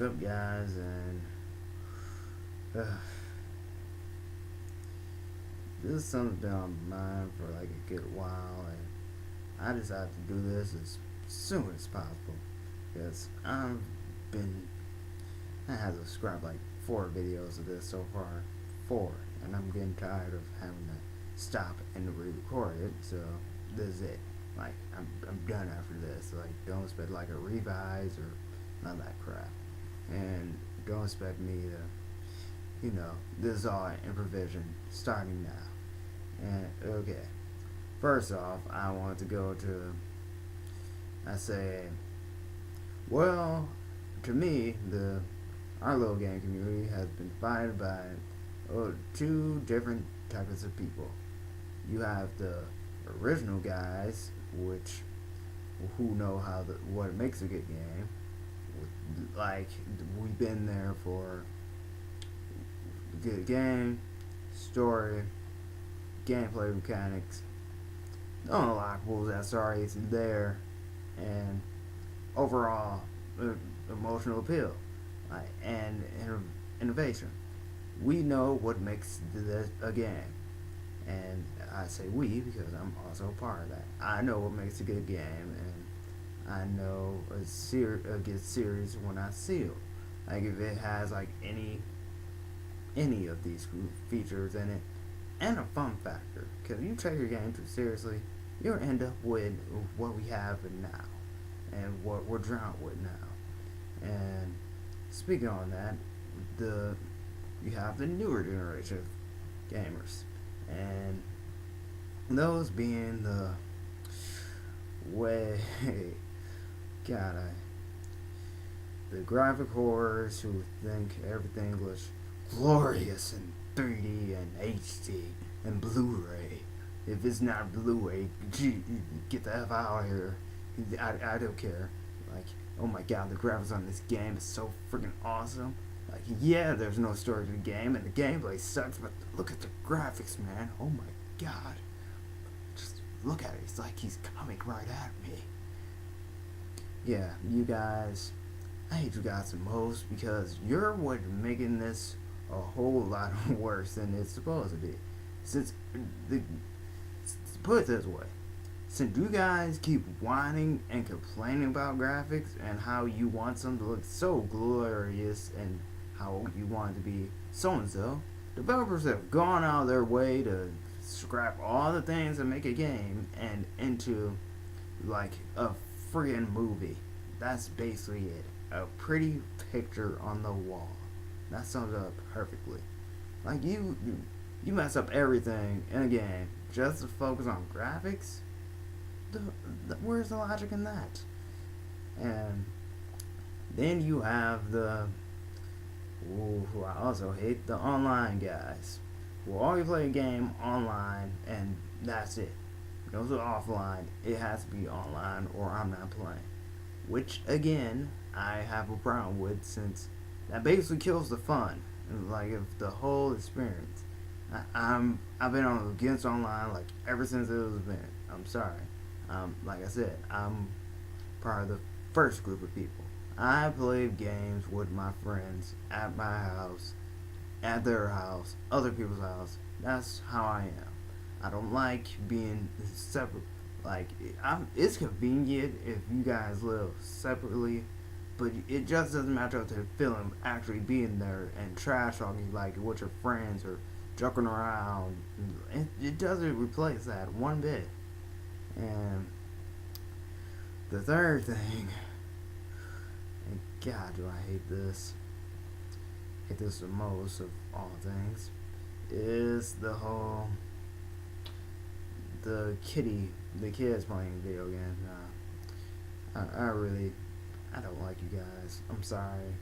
up, guys? And uh, this is something that's been on my mind for like a good while, and I decided to do this as soon as possible because been I have to scrap like 4 videos of this so far, 4, and I'm getting tired of having to stop and re-record it. So this is it. Like I'm done after this. Like don't expect like a revise or none of that crap, and don't expect me to, this is all improvisation starting now. And okay, first off, I want to go to, I say, well, to me, our little game community has been divided by 2 different types of people. You have the original guys, which who know what makes a good game. Like we've been there for good game, story, gameplay mechanics, unlockables that's already there, and overall emotional appeal, and innovation. We know what makes this a game, and I say we because I'm also part of that. I know what makes a good game, and I know a good series when I see it. Like if it has like any of these features in it, and a fun factor. Because if you take your game too seriously, you'll end up with what we have now, and what we're drowned with now. And speaking on that, you have the newer generation of gamers, and those being the way, God, the graphic horrors who think everything looks glorious in 3D and HD and Blu-ray. If it's not Blu-ray, get the F out of here. I don't care. Like, oh my god, the graphics on this game is so freaking awesome. Like, yeah, there's no story to the game, and the gameplay sucks, but look at the graphics, man. Oh my god. Just look at it. It's like he's coming right at me. Yeah, you guys, I hate you guys the most because you're what making this a whole lot worse than it's supposed to be. Since, put it this way, since you guys keep whining and complaining about graphics and how you want something to look so glorious and how you want it to be so and so, developers have gone out of their way to scrap all the things that make a game and into like a friggin' movie. That's basically it. A pretty picture on the wall. That sums it up perfectly. Like you mess up everything in a game just to focus on graphics. Where's the logic in that? And then you have who I also hate, the online guys, who only play a game online and that's it. Goes to offline, it has to be online or I'm not playing. Which again, I have a problem with since that basically kills the fun, like of the whole experience. I've been on against online like ever since it was been. I'm sorry. Like I said, I'm part of the first group of people. I played games with my friends at my house, at their house, other people's house. That's how I am. I don't like being separate. Like it's convenient if you guys live separately, but it just doesn't match up to the feeling of actually being there and trash talking like with your friends or joking around. It doesn't replace that one bit. And the third thing, and God, do I hate this? Hate this the most of all things, is the whole the kids playing video games. I don't like you guys. I'm sorry.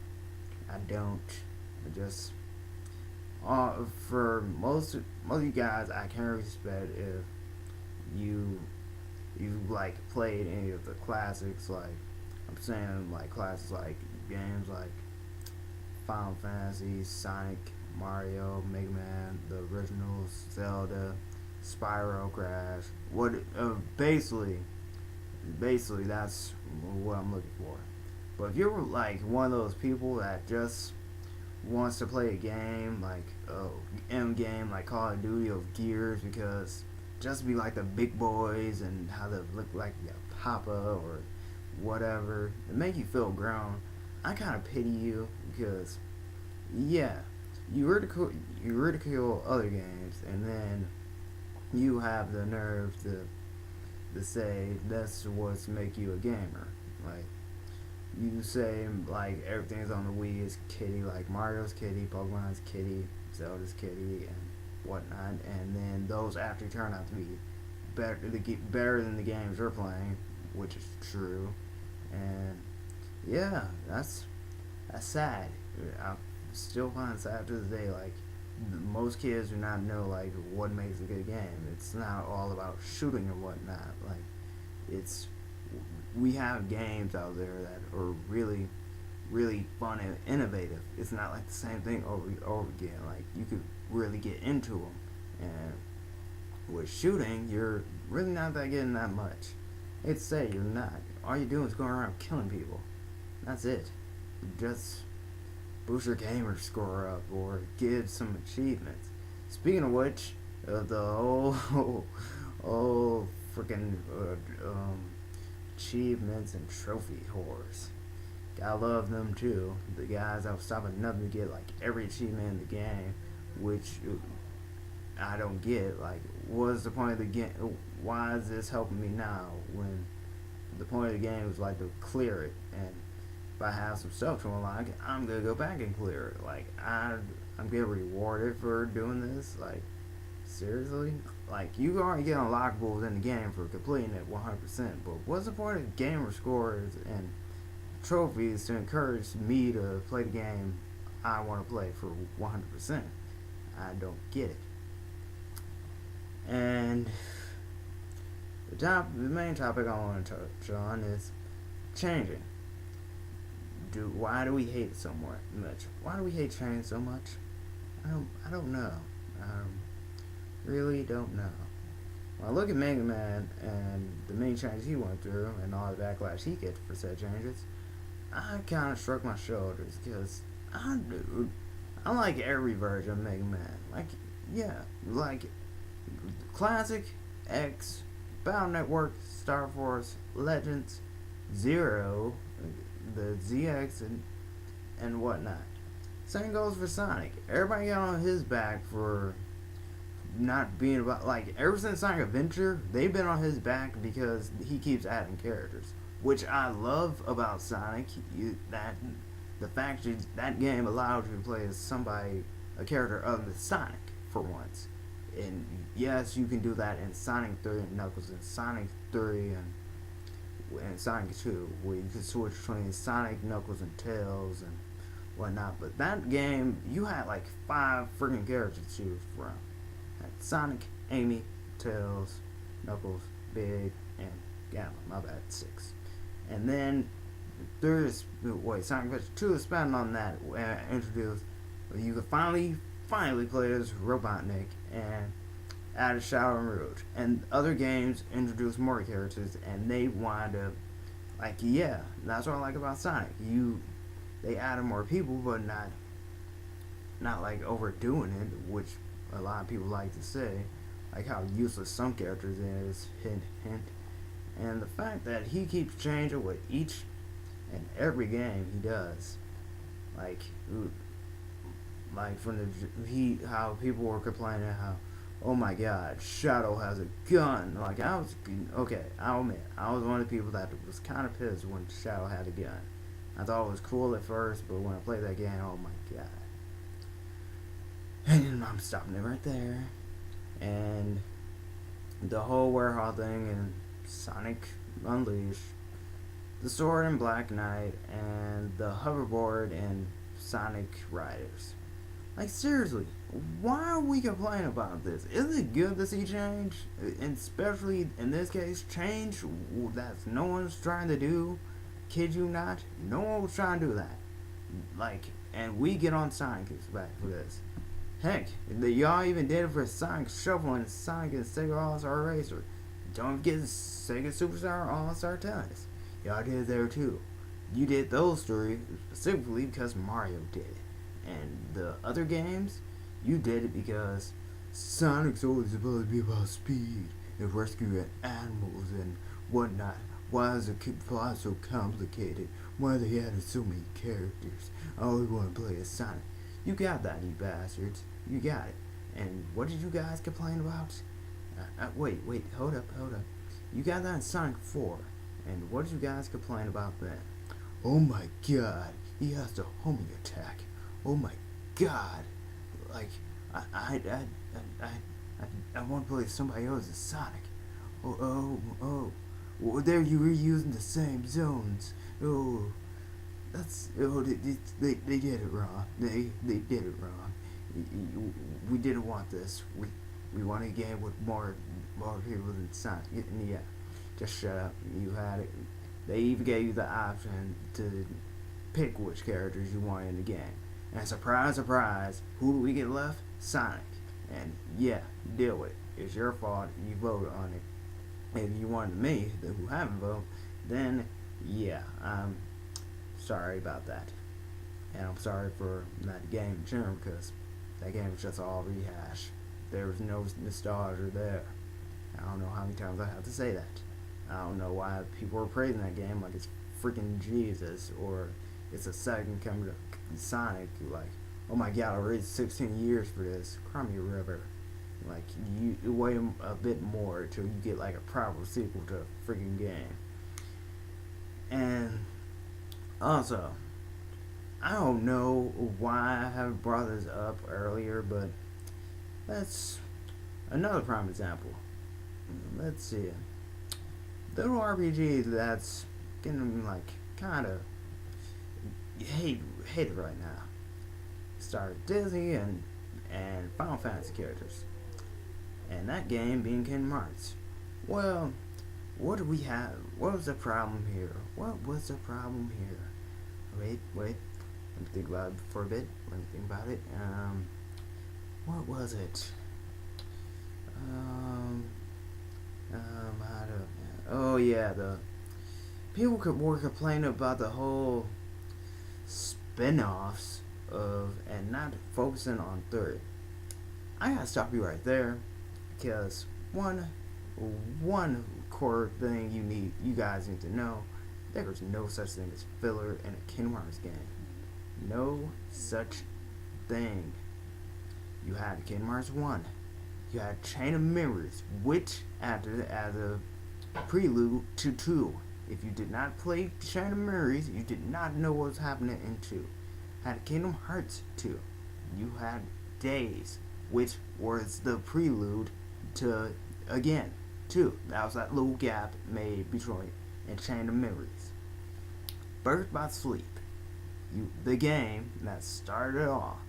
I don't. I just, for most of you guys, I can respect if you like played any of the classics. Like I'm saying, like classics like games like Final Fantasy, Sonic, Mario, Mega Man, the originals, Zelda, Spyro, Crash. What basically that's what I'm looking for. But if you're like one of those people that just wants to play a game like M game like Call of Duty or Gears because just to be like the big boys and how they look like a papa or whatever, it make you feel grown. I kind of pity you because yeah, you ridicule other games and then you have the nerve to say that's what's make you a gamer. Like you say like everything's on the Wii is kitty, like Mario's kitty, Pokemon's kitty, Zelda's kitty, and whatnot, and then those actually turn out to be better than the games you're playing, which is true. And yeah, that's sad. I still find it sad to this day. Like most kids do not know like what makes a good game. It's not all about shooting and whatnot. Like it's we have games out there that are really really fun and innovative. It's not like the same thing over and over again. Like you could really get into them, and with shooting, you're really not that getting that much. It's say you're not. All you're doing is going around killing people. That's it. Just boost your gamer score up or get some achievements. Speaking of which, the whole freaking achievements and trophy whores. I love them too. The guys that was stopping nothing to get like every achievement in the game, which I don't get. Like, what's the point of the game? Why is this helping me now when the point of the game was like to clear it? And if I have some stuff to unlock, I'm gonna go back and clear it. Like, I'm getting rewarded for doing this. Like, seriously? Like, you already get unlockables in the game for completing it 100%. But what's the point of gamer scores and trophies to encourage me to play the game I want to play for 100%? I don't get it. And the main topic I want to touch on is changing. Why do we hate it so much? Why do we hate change so much? I don't know. Really don't know. When I look at Mega Man and the main changes he went through and all the backlash he gets for said changes, I kind of shrugged my shoulders because I like every version of Mega Man. Like, yeah, like Classic, X, Battle Network, Star Force, Legends, Zero, the ZX, and whatnot. Same goes for Sonic. Everybody got on his back for not being about, like, ever since Sonic Adventure, they've been on his back because he keeps adding characters, which I love about Sonic. The fact that game allowed you to play as a character other than Sonic for once. And yes, you can do that in Sonic 3 and Knuckles, and Sonic 3 and Sonic 2, where you can switch between Sonic, Knuckles, and Tails and whatnot. But that game, you had like 5 freaking characters to choose from. Sonic, Amy, Tails, Knuckles, Big, and Gamma. My bad, 6. And then Sonic Adventure 2 is spending on that. Introduced, you could finally play as Robotnik and added Shadow and Rouge. And other games introduced more characters, and they wanted to, like, yeah, that's what I like about Sonic. They added more people, but not like overdoing it, which a lot of people like to say, like how useless some characters is, hint, hint. And the fact that he keeps changing with each and every game he does, like from how people were complaining how, oh my god, Shadow has a gun. Like, I'll admit, I was one of the people that was kind of pissed when Shadow had a gun. I thought it was cool at first, but when I played that game, oh my god. And I'm stopping it right there. And the whole warehouse thing and Sonic Unleashed, the sword in Black Knight, and the hoverboard in Sonic Riders. Like, seriously, why are we complaining about this? Isn't it good to see change? And especially in this case, change that no one's trying to do. Kid you not, no one was trying to do that. Like, and we get on Sonic's back for this. Heck, y'all even did it for Sonic Shuffle and Sonic and Sega All-Star Racer. Don't forget Sega Superstar All-Star Tennis. Y'all did it there too. You did those three specifically because Mario did it. And the other games, you did it because Sonic's always supposed to be about speed and rescuing animals and whatnot. Why is the plot so complicated? Why they added so many characters? I always want to play as Sonic. You got that, you bastards. You got it. And what did you guys complain about? Wait, hold up. You got that in Sonic 4. And what did you guys complain about then? Oh my god, he has the homing attack. Oh my god. Like, I want to play somebody else's Sonic. Oh. Well, there you were using the same zones. Oh, they did it wrong. They did it wrong. We didn't want this. We want a game with more people than Sonic. Yeah, just shut up. You had it. They even gave you the option to pick which characters you want in the game. And surprise, who do we get left? Sonic. And yeah, deal with it. It's your fault. You voted on it. If you wanted me, who haven't voted, then yeah, I'm sorry about that. And I'm sorry for that game in general, because that game was just all rehash. There was no nostalgia there. I don't know how many times I have to say that. I don't know why people are praising that game like it's freaking Jesus, or it's a second coming to Sonic. Like, oh my god, I waited 16 years for this. Cry me a river. Like, you wait a bit more till you get like a proper sequel to a freaking game. And also, I don't know why I haven't brought this up earlier, but that's another prime example. Let's see. Little RPG that's getting like kind of hated right now. Started Disney and Final Fantasy characters. And that game being Kingdom Hearts. Well, what do we have? What was the problem here? What was the problem here? Wait. Let me think about it for a bit. What was it? Oh yeah, the people were complaining about the whole spin-offs of and not focusing on third. I gotta stop you right there, because one core thing you guys need to know: there is no such thing as filler in a Kingdom Hearts game. No such thing. You had Kingdom Hearts 1. You had Chain of Memories, which acted as a prelude to 2. If you did not play Chain of Memories, you did not know what was happening in 2. Had Kingdom Hearts 2. You had Days, which was the prelude to, again, 2. That was that little gap made between and Chain of Memories. Birth by Sleep. The game that started off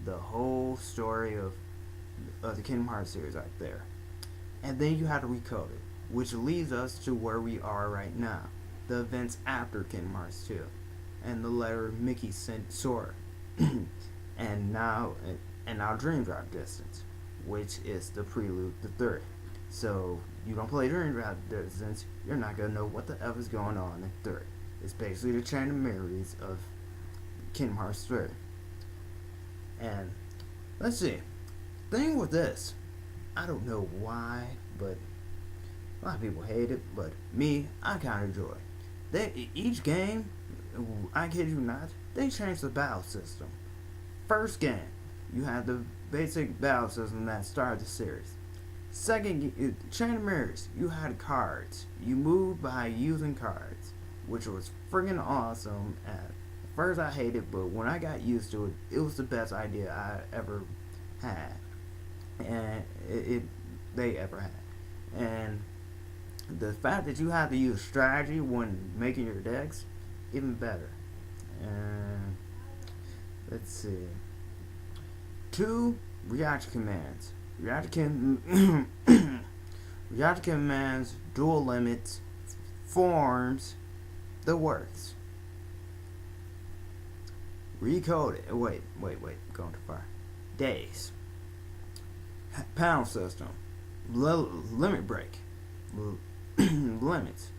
the whole story of the Kingdom Hearts series right there. And then you had to recode it, which leads us to where we are right now. The events after Kingdom Hearts 2. And the letter Mickey sent Sora. and now Dream Drop Distance, which is the prelude to 3. So you don't play Dream Drop Distance, you're not going to know what the F is going on in 3. It's basically the Chain of Memories of Kingdom Hearts 3. And let's see. Thing with this, I don't know why, but a lot of people hate it, but me, I kind of enjoy it. Each game, I kid you not, they changed the battle system. First game, you had the basic battle system that started the series. Second, Chain of Mirrors, you had cards. You moved by using cards, which was friggin' awesome. At first I hated it, but when I got used to it, it was the best idea I ever had. And they ever had. And the fact that you have to use strategy when making your decks, even better. And let's see. 2 reaction commands. Reaction commands, dual limits, forms, the works. Recode it. Wait, going too far. Days. Panel system. Limit break. Limits.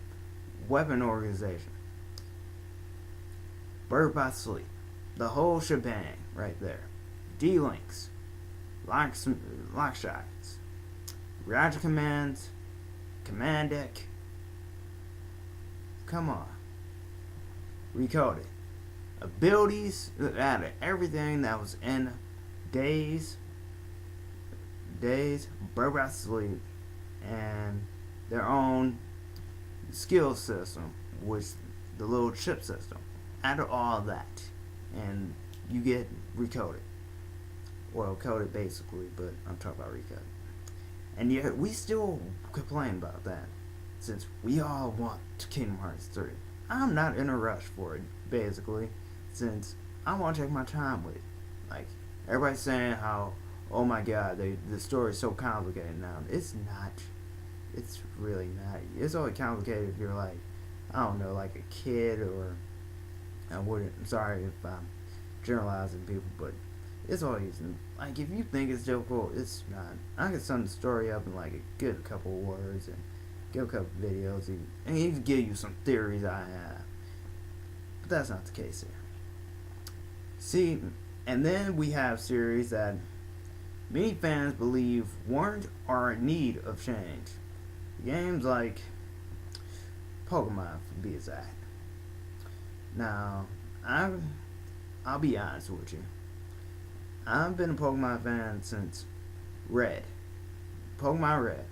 Weapon organization. Bird by Sleep. The whole shebang right there. D-Links. Lock shots. Reactor commands. Command deck. Come on. Recoded. Abilities out of everything that was in Days, Bird by Sleep, and their own skill system, which the little chip system. Out of all that, and you get recoded. Well, coded basically, but I'm talking about recoded. And yet, we still complain about that, since we all want Kingdom Hearts 3. I'm not in a rush for it, basically, since I want to take my time with it. Like, everybody's saying how, oh my god, the story is so complicated now. It's not. It's really not. It's only complicated if you're like, I don't know, like a kid, or I wouldn't. I'm sorry if I'm generalizing people, but it's always like, if you think it's difficult, it's not. I can sum the story up in like a good couple of words and give a couple of videos and even give you some theories I have. But that's not the case here. See, and then we have series that many fans believe weren't or in need of change. Games like Pokemon, for be exact. Now, I'll be honest with you. I've been a Pokemon fan since Red. Pokemon Red.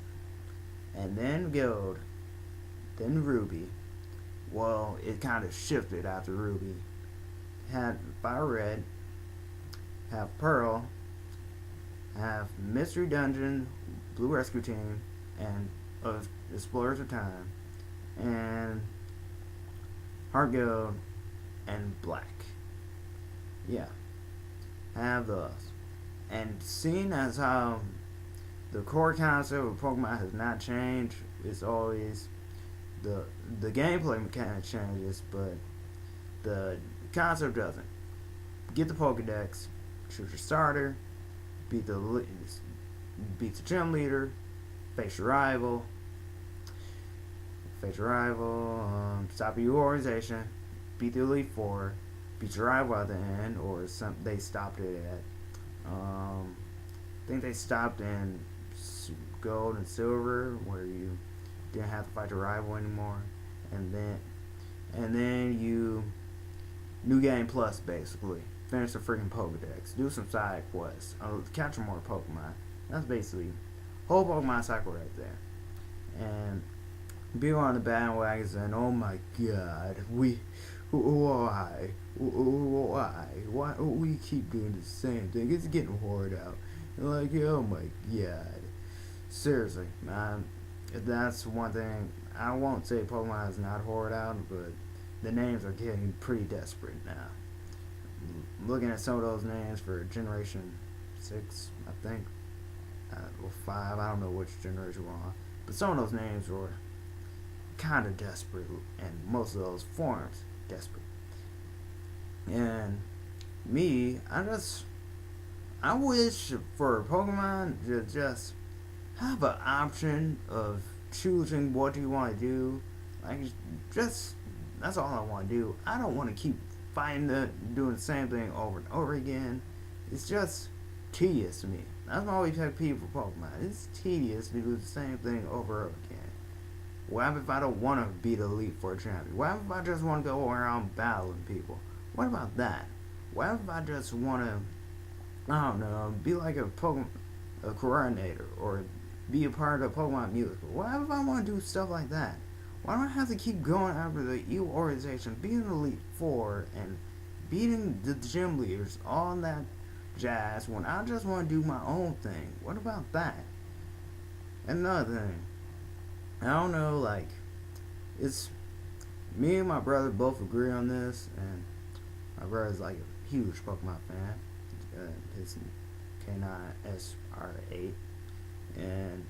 And then Gold. Then Ruby. Well, it kind of shifted after Ruby. Had Fire Red. Have Pearl. Have Mystery Dungeon. Blue Rescue Team. And of Explorers of Time. And Heart Gold. And Black. Yeah. Have those. And seeing as how the core concept of Pokemon has not changed, it's always the gameplay mechanic changes, but the concept doesn't. Get the Pokedex, choose your starter, beat the gym leader, face your rival, stop your organization, beat the Elite Four, beat your rival at the end, or they stopped it at, I think they stopped in Gold and Silver, where you didn't have to fight your rival anymore, and then you New Game Plus, basically finish the freaking Pokedex, do some side quests, capture more Pokemon. That's basically whole Pokemon cycle right there. And people on the bandwagon saying, "Oh my God, why we keep doing the same thing? It's getting whored out." And like, oh my God, seriously, man. That's one thing. I won't say Pokemon is not whored out, but the names are getting pretty desperate now. Looking at some of those names for Generation 6, I think, or 5, I don't know which generation we're on, but some of those names were kind of desperate, and most of those forms desperate. And me, I wish for Pokemon to just have an option of choosing what you want to do. Like, just, that's all I want to do. I don't want to keep doing the same thing over and over again. It's just tedious to me. That's my always pet peeve for Pokemon. It's tedious to do the same thing over and over again. What happens if I don't want to be the Elite Four champion? What happens if I just want to go around battling people? What about that? What happens if I just want to, I don't know, be like a coordinator, or be a part of a Pokemon musical? What happens if I want to do stuff like that? Why do I have to keep going after the evil organization, being the Elite Four, and beating the gym leaders, all that jazz, when I just want to do my own thing? What about that? Another thing, I don't know, like, it's me and my brother both agree on this, and my brother's like a huge Pokemon fan. His K9SR8, and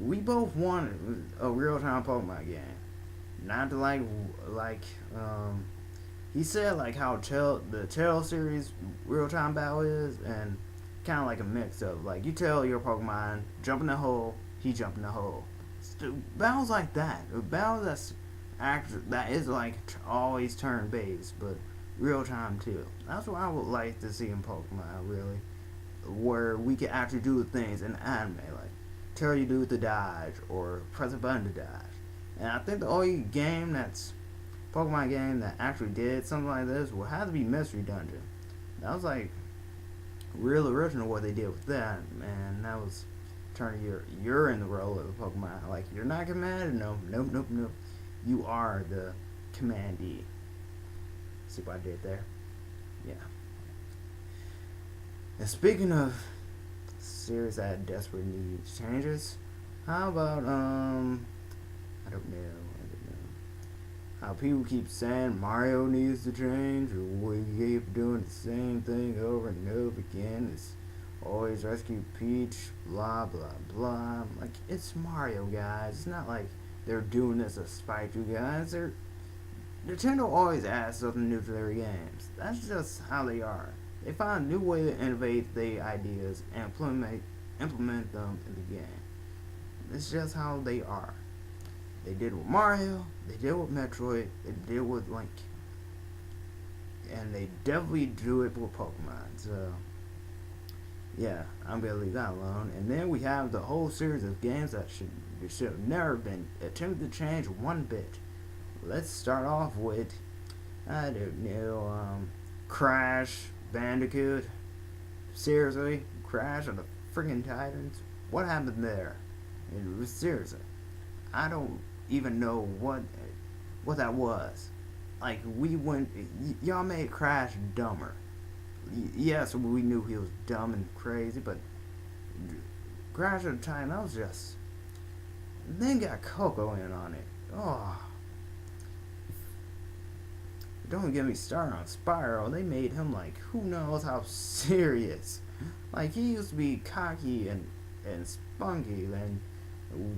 we both wanted a real-time Pokemon game. Not to he said like how the Tail series real-time battle is, and kind of like a mix of, like, you tell your Pokemon, jump in the hole, he jump in the hole. Battles like that. Battles that is like always turn-based, but real time too. That's what I would like to see in Pokemon, really, where we can actually do things in anime, like tell you to do the dodge or press a button to dodge. And I think the only game that's Pokemon game that actually did something like this will have to be Mystery Dungeon. That was like real original what they did with that, man. That was turning you're in the role of the Pokemon. Like you're not commanded, nope. You are the commandee. See what I did there? Yeah. And speaking of series that desperate needs changes, how about I don't know. How people keep saying Mario needs to change, or we keep doing the same thing over and over again. It's always rescue Peach, blah blah blah. Like it's Mario, guys. It's not like they're doing this to spite you guys. Nintendo always adds something new to their games. That's just how they are. They find a new way to innovate their ideas and implement them in the game. It's just how they are. They did with Mario, they did with Metroid, they did with Link. And they definitely do it with Pokemon. So, yeah, I'm going to leave that alone. And then we have the whole series of games that should have never been attempted to change one bit. Let's start off with, I don't know, Crash Bandicoot. Seriously? Crash of the freaking Titans? What happened there? Seriously. I don't even know what that was. Like, y'all made Crash dumber. Yes, we knew he was dumb and crazy, but Crash of the Titan, that was just... Then got Coco in on it. Oh. Don't get me started on Spyro. They made him like, who knows how serious. Like, he used to be cocky and spunky. Then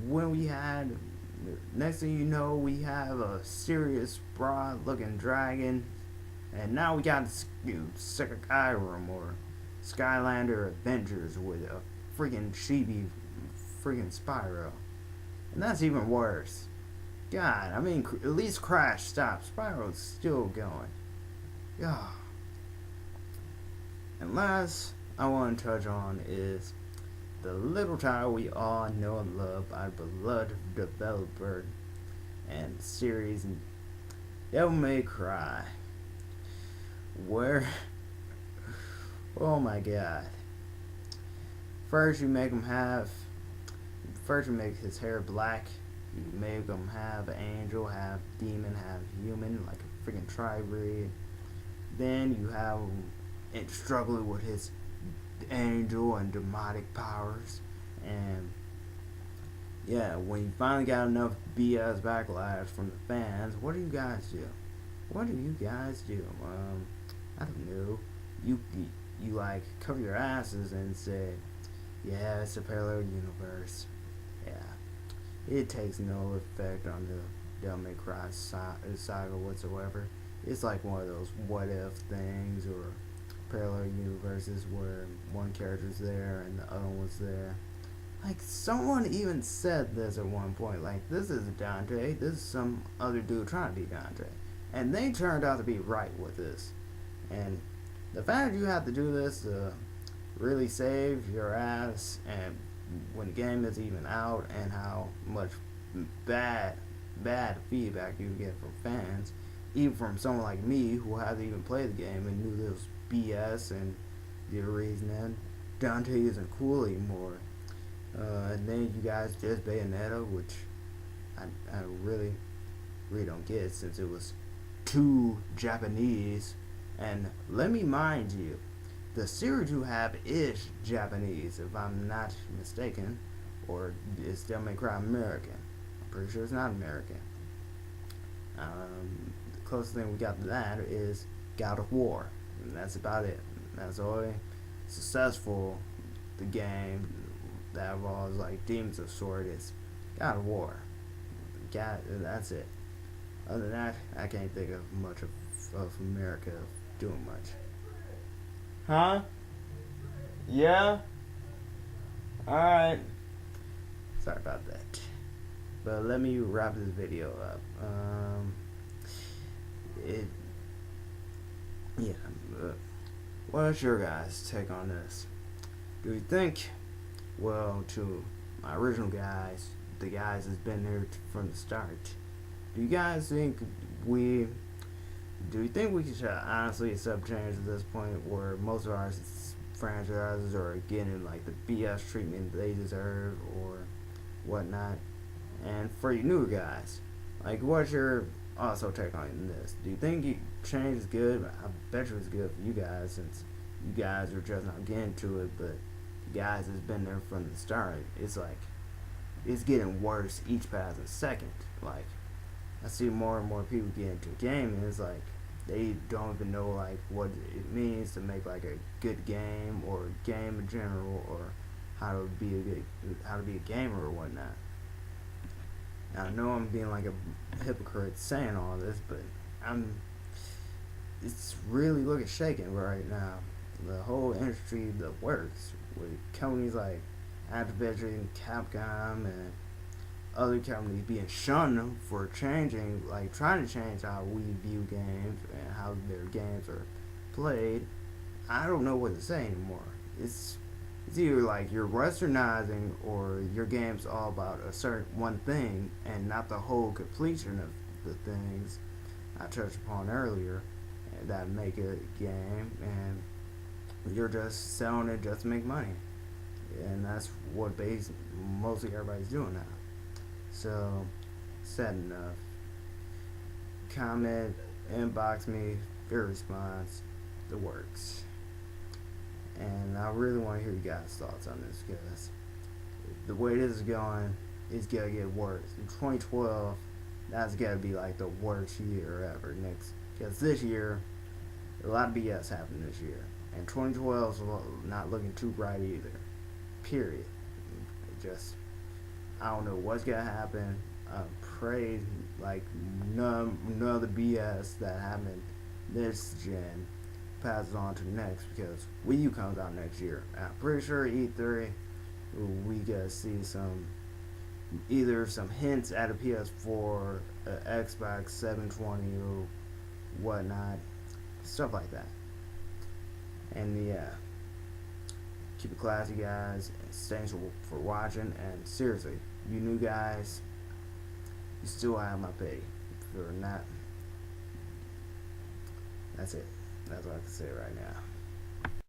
when we had... Next thing you know, we have a serious, broad-looking dragon. And now we got Skyrim or Skylander Adventures with a freaking chibi freaking Spyro. And that's even worse. God, I mean, at least Crash stopped. Spyro's still going. Yeah. And last I want to touch on is the little title we all know and love by beloved developer and series Devil May Cry. Where, oh my god. First you make his hair black. You make him half angel, half demon, half human, like a freaking tri-breed. Then you have him struggling with his angel and demonic powers. And yeah, when you finally got enough BS backlash from the fans, what do you guys do? What do you guys do? I don't know. You like cover your asses and say, yeah, it's a parallel universe. Yeah. It takes no effect on the Devil May Cry saga whatsoever. It's like one of those what if things or parallel universes where one character's there and the other one's there. Like, someone even said this at one point, like, this is Dante, this is some other dude trying to be Dante. And they turned out to be right with this. And the fact that you have to do this to really save your ass, and when the game is even out, and how much bad feedback you get from fans, even from someone like me who hasn't even played the game and knew this was BS and the reason Dante isn't cool anymore. And then you guys just Bayonetta, which I really don't get, since it was too Japanese. And let me mind you, the series you have is Japanese, if I'm not mistaken, or it's Devil May Cry American. I'm pretty sure it's not American. The closest thing we got to that is God of War, and that's about it. That's all successful the game that involves like Demons of Sword is God of War. That's it. Other than that, I can't think of much of America doing much. Huh? Yeah? Alright. Sorry about that. But let me wrap this video up. Yeah. Uh, what's your guys' take on this? Do you think, well, to my original guys, the guys that's been there from the start, do you guys think we do you think we should honestly accept change at this point where most of our franchises are getting like the BS treatment they deserve or whatnot? And for you newer guys, like what's your also take on this? Do you think change is good? I bet you it's good for you guys since you guys are just not getting to it, but the guys that's been there from the start, it's like it's getting worse each passing second. Like I see more and more people get into gaming. It's like they don't even know like what it means to make like a good game or a game in general or how to be a gamer or whatnot. Now, I know I'm being like a hypocrite saying all this, but I'm it's really looking shaken right now. The whole industry that works with companies like Activision, Capcom, and other companies being shunned for changing, like trying to change how we view games and how their games are played. I don't know what to say anymore. It's it's either like you're westernizing or your game's all about a certain one thing and not the whole completion of the things I touched upon earlier that make a game, and you're just selling it just to make money, and that's what mostly everybody's doing now. So, sad enough. Comment, inbox me, your response, the works. And I really want to hear you guys' thoughts on this because the way this is going, it's gonna get worse. In 2012, that's gotta be like the worst year ever. Next, because this year, a lot of BS happened this year, and 2012 is not looking too bright either. Period. Just I don't know what's gonna happen. I pray like none of the BS that happened this gen passes on to the next because Wii U comes out next year. I'm pretty sure E3 we gotta see some either some hints at a PS4, Xbox 720 or whatnot, stuff like that. And yeah, keep it classy, guys. Thanks for watching. And seriously, you new guys, you still have my pay. If you're not, that's it. That's what I can say right now.